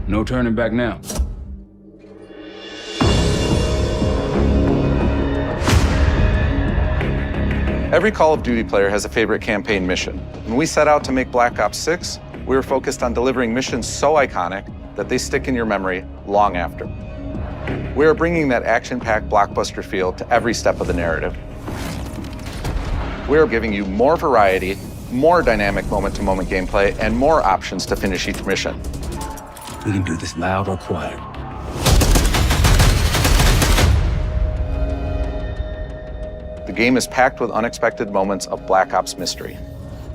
No turning back now. Every Call of Duty player has a favorite campaign mission. When we set out to make Black Ops 6, we were focused on delivering missions so iconic that they stick in your memory long after. We are bringing that action-packed blockbuster feel to every step of the narrative. We are giving you more variety, more dynamic moment-to-moment gameplay, and more options to finish each mission. We can do this loud or quiet. The game is packed with unexpected moments of Black Ops mystery.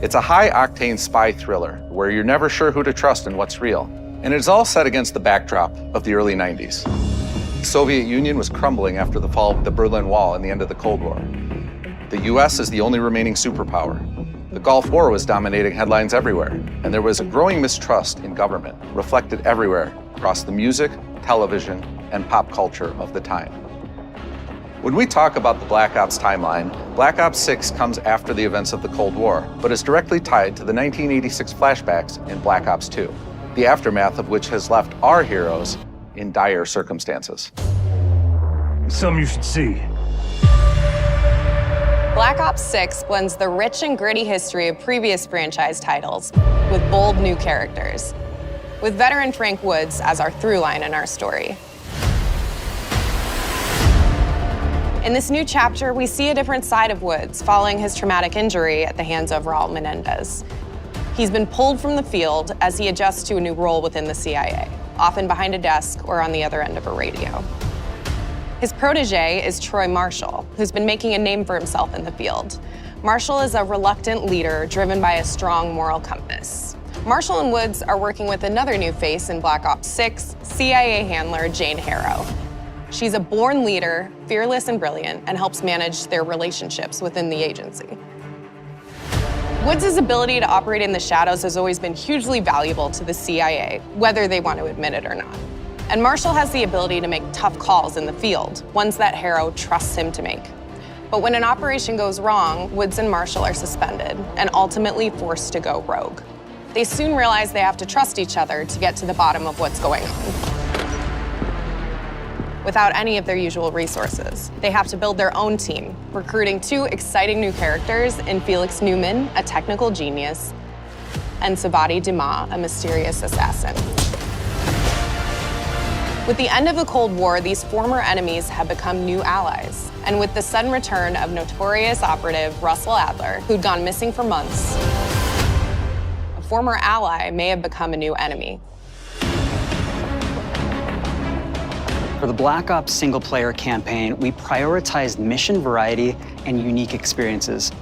It's a high-octane spy thriller where you're never sure who to trust and what's real. And it's all set against the backdrop of the early 90s. The Soviet Union was crumbling after the fall of the Berlin Wall and the end of the Cold War. The US is the only remaining superpower. The Gulf War was dominating headlines everywhere, and there was a growing mistrust in government, reflected everywhere across the music, television, and pop culture of the time. When we talk about the Black Ops timeline, Black Ops 6 comes after the events of the Cold War, but is directly tied to the 1986 flashbacks in Black Ops 2, the aftermath of which has left our heroes in dire circumstances. Something you should see. Black Ops 6 blends the rich and gritty history of previous franchise titles with bold new characters, with veteran Frank Woods as our through line in our story. In this new chapter, we see a different side of Woods following his traumatic injury at the hands of Raul Menendez. He's been pulled from the field as he adjusts to a new role within the CIA, often behind a desk or on the other end of a radio. His protege is Troy Marshall, who's been making a name for himself in the field. Marshall is a reluctant leader driven by a strong moral compass. Marshall and Woods are working with another new face in Black Ops 6, CIA handler Jane Harrow. She's a born leader, fearless and brilliant, and helps manage their relationships within the agency. Woods' ability to operate in the shadows has always been hugely valuable to the CIA, whether they want to admit it or not. And Marshall has the ability to make tough calls in the field, ones that Harrow trusts him to make. But when an operation goes wrong, Woods and Marshall are suspended and ultimately forced to go rogue. They soon realize they have to trust each other to get to the bottom of what's going on. Without any of their usual resources, they have to build their own team, recruiting two exciting new characters in Felix Newman, a technical genius, and Savati Dumas, a mysterious assassin. With the end of the Cold War, these former enemies have become new allies. And with the sudden return of notorious operative Russell Adler, who'd gone missing for months, a former ally may have become a new enemy. For the Black Ops single-player campaign, we prioritized mission variety and unique experiences.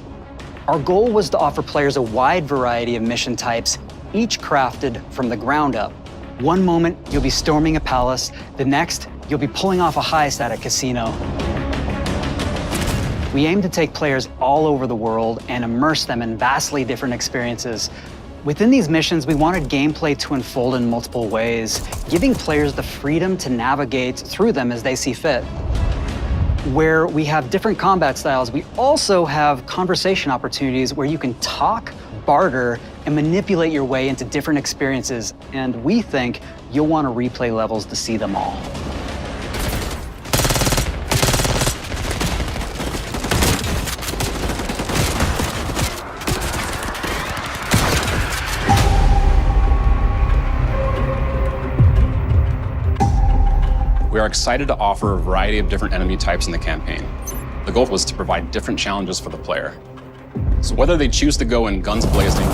Our goal was to offer players a wide variety of mission types, each crafted from the ground up. One moment, you'll be storming a palace. The next, you'll be pulling off a heist at a casino. We aim to take players all over the world and immerse them in vastly different experiences. Within these missions, we wanted gameplay to unfold in multiple ways, giving players the freedom to navigate through them as they see fit. Where we have different combat styles, we also have conversation opportunities where you can talk, barter, and manipulate your way into different experiences. And we think you'll want to replay levels to see them all. We are excited to offer a variety of different enemy types in the campaign. The goal was to provide different challenges for the player. So whether they choose to go in guns blazing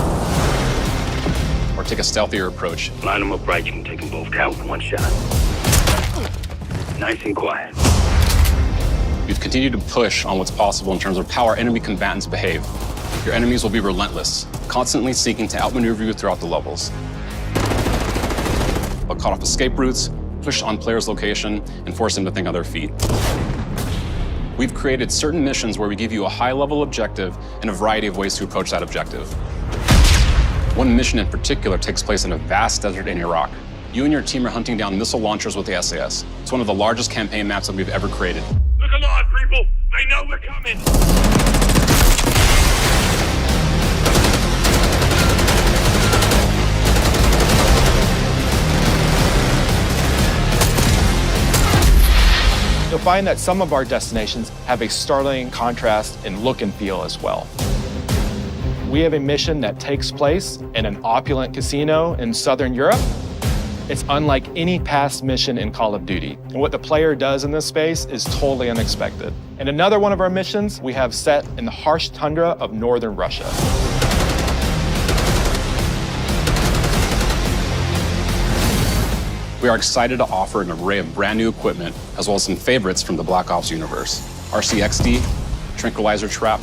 or take a stealthier approach, Line them up right, you can take them both down with one shot. Nice and quiet. we've continued to push on what's possible in terms of how our enemy combatants behave. Your enemies will be relentless, constantly seeking to outmaneuver you throughout the levels. They'll cut off escape routes, push on players' location, and force them to think on their feet. We've created certain missions where we give you a high-level objective and a variety of ways to approach that objective. One mission in particular takes place in a vast desert in Iraq. You and your team are hunting down missile launchers with the SAS. It's one of the largest campaign maps that we've ever created. Look alive, people! They know we're coming! find that some of our destinations have a startling contrast in look and feel as well. We have a mission that takes place in an opulent casino in Southern Europe. It's unlike any past mission in Call of Duty. And what the player does in this space is totally unexpected. And another one of our missions we have set in the harsh tundra of northern Russia. We are excited to offer an array of brand new equipment, as well as some favorites from the Black Ops universe. RCXD, Tranquilizer Trap,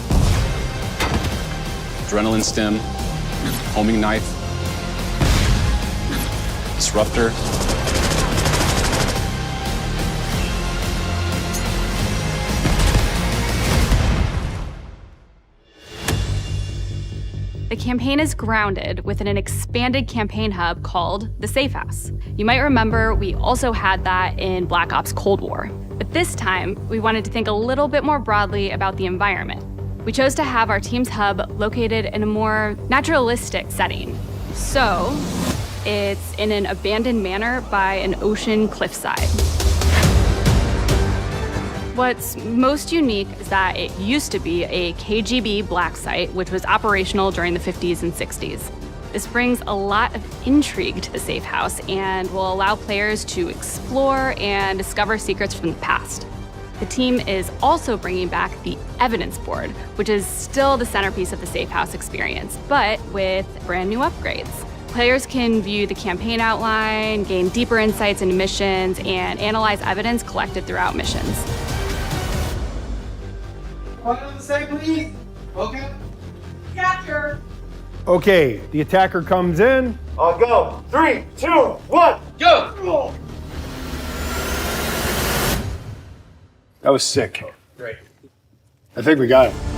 Adrenaline Stim, Homing Knife, Disruptor, The campaign is grounded within an expanded campaign hub called the Safe House. You might remember we also had that in Black Ops Cold War. But this time, we wanted to think a little bit more broadly about the environment. We chose to have our team's hub located in a more naturalistic setting. So, it's in an abandoned manor by an ocean cliffside. What's most unique is that it used to be a KGB black site, which was operational during the 50s and 60s. This brings a lot of intrigue to the Safe House and will allow players to explore and discover secrets from the past. The team is also bringing back the evidence board, which is still the centerpiece of the Safe House experience, but with brand new upgrades. Players can view the campaign outline, gain deeper insights into missions, and analyze evidence collected throughout missions. Okay, the attacker comes in. I'll go. 3, 2, 1, go! That was sick. Great. I think we got it.